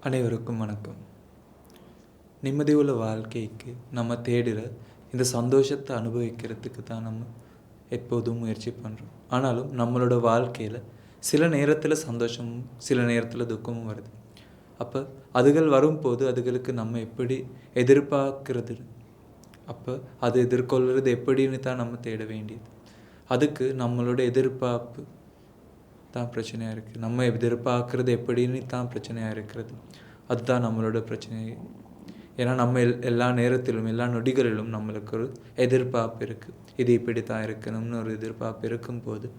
அனைவருக்கும் வணக்கம். நிம்மதியுள்ள வாழ்க்கைக்கு நம்ம தேடுற இந்த சந்தோஷத்தை அனுபவிக்கிறதுக்கு தான் நம்ம எப்போதும் முயற்சி பண்ணுறோம். ஆனாலும் நம்மளோட வாழ்க்கையில் சில நேரத்தில் சந்தோஷமும் சில நேரத்தில் துக்கமும் வருது. அப்போ அதுகள் வரும்போது அதுகளுக்கு நம்ம எப்படி எதிர்பார்க்கிறது, அப்போ அது எதிர்கொள்கிறது எப்படின்னு தான் நம்ம தேட வேண்டியது. அதுக்கு நம்மளோட எதிர்பார்ப்பு தான் பிரச்சனையாக இருக்குது. நம்ம எதிர்பார்க்குறது எப்படின்னு தான் பிரச்சனையாக இருக்கிறது. அதுதான் நம்மளோட பிரச்சனை. ஏன்னா நம்ம எல்லா நேரத்திலும் எல்லா நொடிகளிலும் நம்மளுக்கு ஒரு எதிர்பார்ப்பு இருக்குது. இது இப்படி தான் இருக்கணும்னு ஒரு எதிர்பார்ப்பு இருக்கும்போது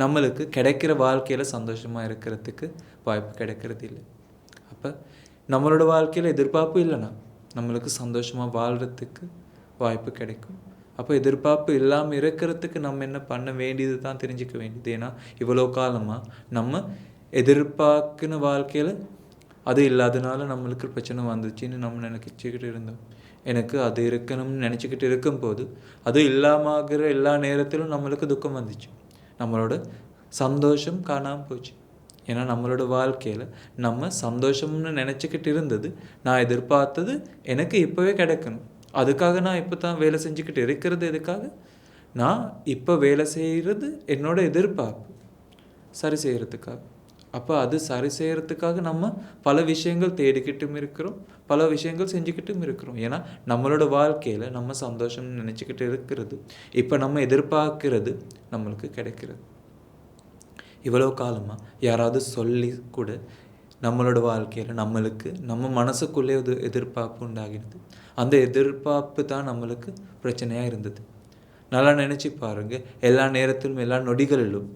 நம்மளுக்கு கிடைக்கிற வாழ்க்கையில் சந்தோஷமாக இருக்கிறதுக்கு வாய்ப்பு கிடைக்கிறது இல்லை. அப்போ நம்மளோட வாழ்க்கையில் எதிர்பார்ப்பு இல்லைன்னா நம்மளுக்கு சந்தோஷமாக வாழ்கிறதுக்கு வாய்ப்பு கிடைக்கும். அப்போ எதிர்பார்ப்பு இல்லாமல் இருக்கிறதுக்கு நம்ம என்ன பண்ண வேண்டியது தான் தெரிஞ்சுக்க வேண்டியது. ஏன்னா இவ்வளோ காலமாக நம்ம எதிர்பார்க்கின வாழ்க்கையில் அது இல்லாதனால நம்மளுக்கு பிரச்சனை வந்துச்சுன்னு நம்ம நினச்சிக்கிட்டு இருந்தோம். எனக்கு அது இருக்கணும்னு நினச்சிக்கிட்டு இருக்கும்போது அது இல்லாமகிற எல்லா நேரத்திலும் நம்மளுக்கு துக்கம் வந்துச்சு. நம்மளோட சந்தோஷம் காணாமல் போச்சு. ஏன்னா நம்மளோட வாழ்க்கையில் நம்ம சந்தோஷம்னு நினச்சிக்கிட்டு இருந்தது, நான் எதிர்பார்த்தது எனக்கு இப்போவே கிடைக்கணும், அதுக்காக நான் இப்போ தான் வேலை செஞ்சுக்கிட்டு இருக்கிறது. எதுக்காக? நான் இப்போ வேலை செய்கிறது என்னோட எதிர்பார்ப்பு சரி செய்கிறதுக்காக. அப்போ அது சரி செய்கிறதுக்காக நம்ம பல விஷயங்கள் தேடிக்கிட்டும் இருக்கிறோம், பல விஷயங்கள் செஞ்சுக்கிட்டும் இருக்கிறோம். ஏன்னா நம்மளோட வாழ்க்கையில் நம்ம சந்தோஷம்னு நினச்சிக்கிட்டு இருக்கிறது இப்போ நம்ம எதிர்பார்க்கிறது நம்மளுக்கு கிடைக்கிறது. இவ்வளோ காலமாக யாராவது சொல்லி கூட நம்மளோட வாழ்க்கையில் நம்மளுக்கு நம்ம மனசுக்குள்ளே ஒரு எதிர்பார்ப்பு உண்டாகிறது. அந்த எதிர்பார்ப்பு தான் நம்மளுக்கு பிரச்சனையாக இருந்தது. நல்லா நினச்சி பாருங்கள், எல்லா நேரத்திலும் எல்லா நொடிகளிலும்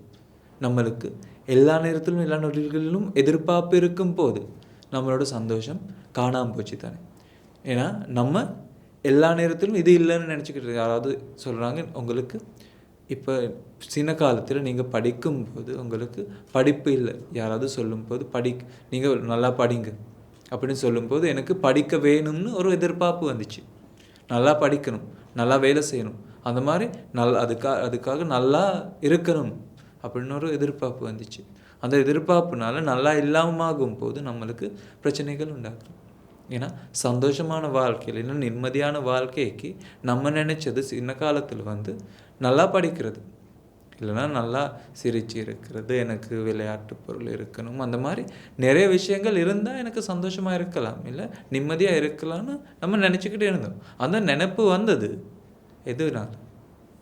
நம்மளுக்கு எல்லா நேரத்திலும் எல்லா நொடிகளிலும் எதிர்பார்ப்பு இருக்கும் போது நம்மளோட சந்தோஷம் காணாமல் போச்சு தானே. ஏன்னா நம்ம எல்லா நேரத்திலும் இது இல்லைன்னு நினச்சிக்கிட்டு யாராவது சொல்கிறாங்க உங்களுக்கு இப்போ சின்ன காலத்தில் நீங்கள் படிக்கும்போது உங்களுக்கு படிப்பு இல்லை யாராவது சொல்லும்போது நீங்கள் நல்லா படிங்க அப்படின்னு சொல்லும்போது எனக்கு படிக்க வேணும்னு ஒரு எதிர்பார்ப்பு வந்துச்சு. நல்லா படிக்கணும், நல்லா வேலை செய்யணும், அந்த மாதிரி அதுக்காக நல்லா இருக்கணும் அப்படின்னு ஒரு எதிர்பார்ப்பு வந்துச்சு. அந்த எதிர்பார்ப்புனால நல்லா இல்லாமகும் போது நம்மளுக்கு பிரச்சனைகள் உண்டாகும். ஏன்னா சந்தோஷமான வாழ்க்கையில் இல்லை நிம்மதியான வாழ்க்கைக்கு நம்ம நினச்சது சின்ன காலத்தில் நல்லா படிக்கிறது, இல்லைன்னா நல்லா சிரிச்சு இருக்கிறது, எனக்கு விளையாட்டு பொருள் இருக்கணும், அந்த மாதிரி நிறைய விஷயங்கள் இருந்தால் எனக்கு சந்தோஷமாக இருக்கலாம், இல்லை நிம்மதியாக இருக்கலாம்னு நம்ம நினச்சிக்கிட்டே இருந்தோம். அந்த நினைப்பு வந்தது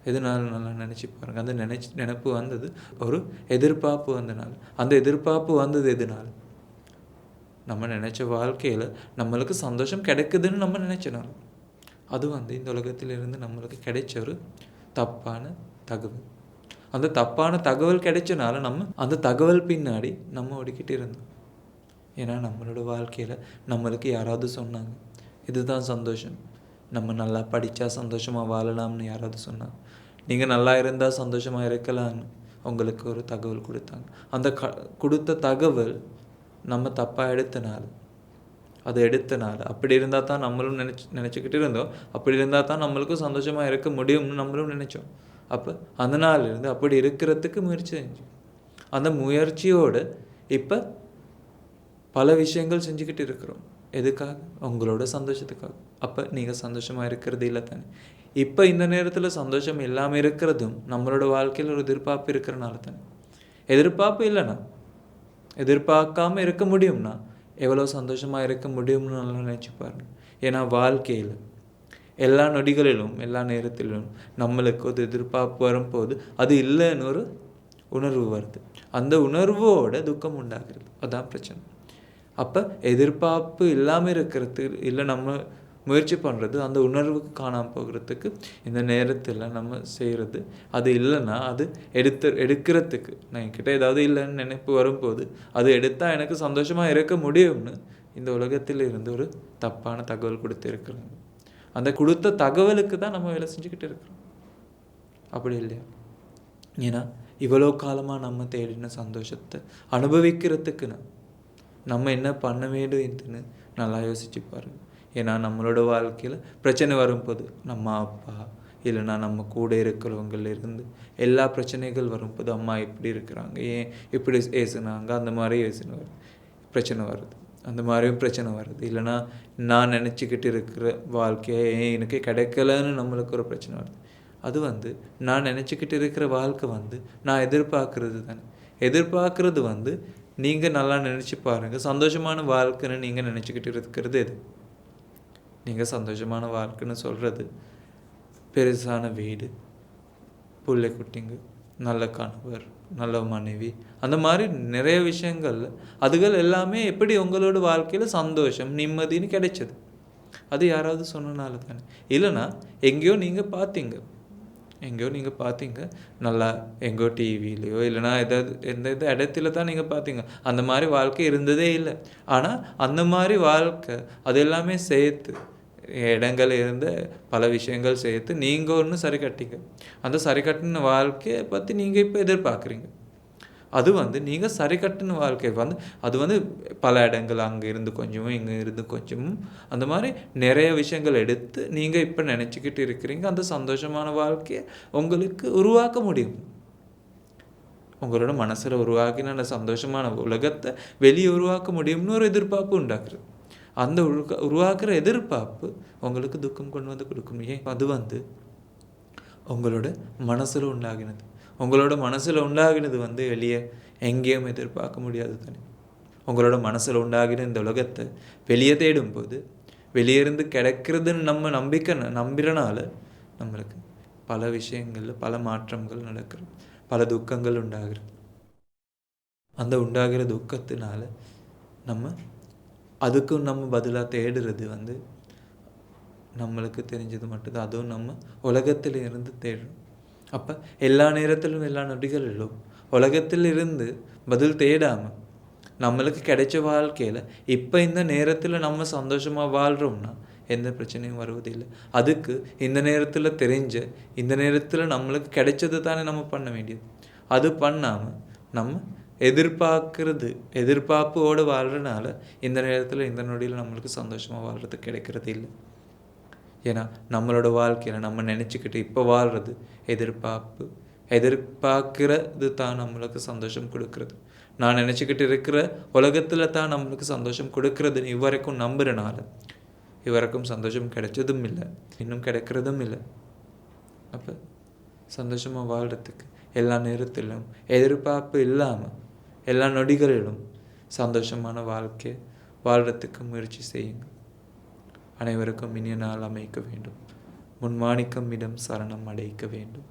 எதனால நல்லா நினச்சி பாருங்கள். அந்த நினைப்பு வந்தது ஒரு எதிர்பார்ப்பு வந்தனால. அந்த எதிர்பார்ப்பு வந்தது எதனால? நம்ம நினச்ச வாழ்க்கையில் நம்மளுக்கு சந்தோஷம் கிடைக்குதுன்னு நம்ம நினச்சனால. அது இந்த உலகத்திலிருந்து நம்மளுக்கு கிடைச்ச ஒரு தப்பான தகவல். அந்த தப்பான தகவல் கிடைச்சனால நம்ம அந்த தகவல் பின்னாடி நம்ம ஓடிக்கிட்டு இருந்தோம். ஏன்னா நம்மளோட வாழ்க்கையில் நம்மளுக்கு யாராவது சொன்னாங்க இதுதான் சந்தோஷம், நம்ம நல்லா படித்தா சந்தோஷமாக வாழலாம்னு யாராவது சொன்னாங்க, நீங்கள் நல்லா இருந்தால் சந்தோஷமாக இருக்கலாம்னு உங்களுக்கு ஒரு தகவல் கொடுத்தாங்க. அந்த கொடுத்த தகவல் நம்ம தப்பாக எடுத்தனால அப்படி இருந்தால் தான் நம்மளும் நினச்சிக்கிட்டு இருந்தோம். அப்படி இருந்தால் தான் நம்மளுக்கும் சந்தோஷமாக இருக்க முடியும்னு நம்மளும் நினச்சோம். அப்போ அதனால இருந்து அப்படி இருக்கிறதுக்கு முயற்சி செஞ்சோம். அந்த முயற்சியோடு இப்போ பல விஷயங்கள் செஞ்சுக்கிட்டு இருக்கிறோம். எதுக்காக? உங்களோட சந்தோஷத்துக்காக. அப்போ நீங்கள் சந்தோஷமாக இருக்கிறது இல்லை தானே. இப்போ இந்த நேரத்தில் சந்தோஷம் இல்லாமல் இருக்கிறதும் நம்மளோட வாழ்க்கையில் ஒரு எதிர்பார்ப்பு இருக்கிறனால தானே. எதிர்பார்ப்பு இல்லைன்னா, எதிர்பார்க்காமல் இருக்க முடியும்னா எவ்வளோ சந்தோஷமாக இருக்க முடியும்னு நல்லா நினச்சி பாருங்கள். ஏன்னா வாழ்க்கையில் எல்லா நொடிகளிலும் எல்லா நேரத்திலும் நம்மளுக்கு ஒரு எதிர்பார்ப்பு வரும்போது அது இல்லைன்னு ஒரு உணர்வு வருது. அந்த உணர்வோட துக்கம் உண்டாகிறது. அதுதான் பிரச்சனை. அப்போ எதிர்பார்ப்பு இல்லாமல் இருக்கிறது இல்லை, நம்ம முயற்சி பண்ணுறது அந்த உணர்வுக்கு காணாமல் போகிறதுக்கு இந்த நேரத்தில் நம்ம செய்கிறது. அது இல்லைன்னா அது எடுக்கிறதுக்கு நான் என்கிட்ட ஏதாவது இல்லைன்னு நினைப்பு வரும்போது அது எடுத்தால் எனக்கு சந்தோஷமாக இருக்க முடியும்னு இந்த உலகத்தில் இருந்து ஒரு தப்பான தகவல் கொடுத்துருக்குறாங்க. அந்த கொடுத்த தகவலுக்கு தான் நம்ம வேலை செஞ்சுக்கிட்டு இருக்கிறோம். அப்படி இல்லையா? ஏன்னா இவ்வளோ காலமாக நம்ம தேடின சந்தோஷத்தை அனுபவிக்கிறதுக்கு நம்ம என்ன பண்ண வேண்டும்னு நல்லா யோசிச்சு பாருங்கள். ஏன்னா நம்மளோட வாழ்க்கையில் பிரச்சனை வரும்போது நம்ம அப்பா இல்லைன்னா நம்ம கூட இருக்கிறவங்களிருந்து எல்லா பிரச்சனைகள் வரும்போது அம்மா இப்படி இருக்கிறாங்க, ஏன் இப்படி ஏசுனாங்க, அந்த மாதிரி பிரச்சனை வருது. அந்த மாதிரியும் பிரச்சனை வருது. இல்லைனா நான் நினச்சிக்கிட்டு இருக்கிற வாழ்க்கையை எனக்கு கிடைக்கலன்னு நம்மளுக்கு ஒரு பிரச்சனை வருது. அது வந்து நான் நினச்சிக்கிட்டு இருக்கிற வாழ்க்கை வந்து நான் எதிர்பார்க்குறது தானே. எதிர்பார்க்குறது வந்து நீங்கள் நல்லா நினச்சி பாருங்கள். சந்தோஷமான வாழ்க்கைன்னு நீங்கள் நினச்சிக்கிட்டு இருக்கிறது எது? நீங்கள் சந்தோஷமான வாழ்க்கைன்னு சொல்கிறது பெருசான வீடு, பிள்ளை குட்டிங்க, நல்ல கணவர், நல்ல மனைவி, அந்த மாதிரி நிறைய விஷயங்கள். அதுகள் எல்லாமே எப்படி உங்களோட வாழ்க்கையில் சந்தோஷம் நிம்மதின்னு கிடைச்சது? அது யாராவது சொன்னனால தானே. இல்லைனா எங்கேயோ நீங்கள் பார்த்தீங்க நல்லா எங்கேயோ டிவிலையோ இல்லைனா ஏதாவது எந்த இடத்துல தான் நீங்கள் பார்த்தீங்க. அந்த மாதிரி வாழ்க்கை இருந்ததே இல்லை. ஆனால் அந்த மாதிரி வாழ்க்கை அது எல்லாமே சேர்த்து இடங்கள் இருந்த பல விஷயங்கள் சேர்த்து நீங்கள் ஒன்று சரி கட்டிங்க. அந்த சரி கட்டின வாழ்க்கையை பற்றி நீங்கள் இப்போ எதிர்பார்க்குறீங்க. அது வந்து நீங்கள் சரி கட்டின வாழ்க்கை வந்து அது வந்து பல இடங்கள் அங்கே இருந்து கொஞ்சமும் இங்கே இருந்து கொஞ்சமும் அந்த மாதிரி நிறைய விஷயங்கள் எடுத்து நீங்கள் இப்போ நினச்சிக்கிட்டு இருக்கிறீங்க. அந்த சந்தோஷமான வாழ்க்கையை உங்களுக்கு உருவாக்க முடியும். உங்களோட மனசில் உருவாக்கின அந்த சந்தோஷமான உலகத்தை வெளியே உருவாக்க முடியும்னு ஒரு எதிர்பார்ப்பு உண்டாக்குறது. அந்த உருவாக்குற எதிர்பார்ப்பு உங்களுக்கு துக்கம் கொண்டு வந்து கொடுக்கும். ஏன்? அது வந்து உங்களோட மனசில் உண்டாகினது. உங்களோட மனசில் உண்டாகினது வந்து வெளியே எங்கேயும் எதிர்பார்க்க முடியாது தானே. உங்களோட மனசில் உண்டாகின இந்த உலகத்தை வெளியே தேடும்போது வெளியே இருந்து கிடைக்கிறதுன்னு நம்ம நம்புறனால நம்மளுக்கு பல விஷயங்களில் பல மாற்றங்கள் நடக்கிறது, பல துக்கங்கள் உண்டாகிறது. அந்த உண்டாகிற துக்கத்தினால நம்ம அதுக்கும் நம்ம பதிலாக தேடுறது வந்து நம்மளுக்கு தெரிஞ்சது மட்டும்தான். அதுவும் நம்ம உலகத்தில் இருந்து தேடுறோம். அப்போ எல்லா நேரத்திலும் எல்லா நொடிகளிலும் உலகத்தில் இருந்து பதில் தேடாமல் நம்மளுக்கு கிடைச்ச வாழ்க்கையில் இப்போ இந்த நேரத்தில் நம்ம சந்தோஷமாக வாழ்கிறோம்னா எந்த பிரச்சனையும் வருவதில்லை. அதுக்கு இந்த நேரத்தில் தெரிஞ்ச இந்த நேரத்தில் நம்மளுக்கு கிடைச்சது தானே நம்ம பண்ண வேண்டியது. அது பண்ணாமல் நம்ம எதிர்பார்ப்போடு வாழ்கிறனால இந்த நேரத்தில் இந்த நொடியில் நம்மளுக்கு சந்தோஷமாக வாழ்கிறதுக்கு கிடைக்கிறது இல்லை. ஏன்னா நம்மளோட வாழ்க்கையில் நம்ம நினச்சிக்கிட்டு இப்போ வாழ்கிறது எதிர்பார்க்கிறது தான் நம்மளுக்கு சந்தோஷம் கொடுக்கறது. நான் நினச்சிக்கிட்டு இருக்கிற உலகத்தில் தான் நம்மளுக்கு சந்தோஷம் கொடுக்கறதுன்னு இவரைக்கும் நம்புறனால இவரைக்கும் சந்தோஷம் கிடைச்சதும் இல்லை, இன்னும் கிடைக்கிறதும் இல்லை. அப்போ சந்தோஷமாக வாழ்கிறதுக்கு எல்லா நேரத்திலும் எதிர்பார்ப்பு இல்லாமல் எல்லா நொடிகளிலும் சந்தோஷமான வாழ்க்கை வாழ்கிறதுக்கு முயற்சி செய்யுங்கள். அனைவருக்கும் இனிய நாள் அமைக்க வேண்டும். முன்மாணிக்கம் இடம் சரணம் அடைக்க வேண்டும்.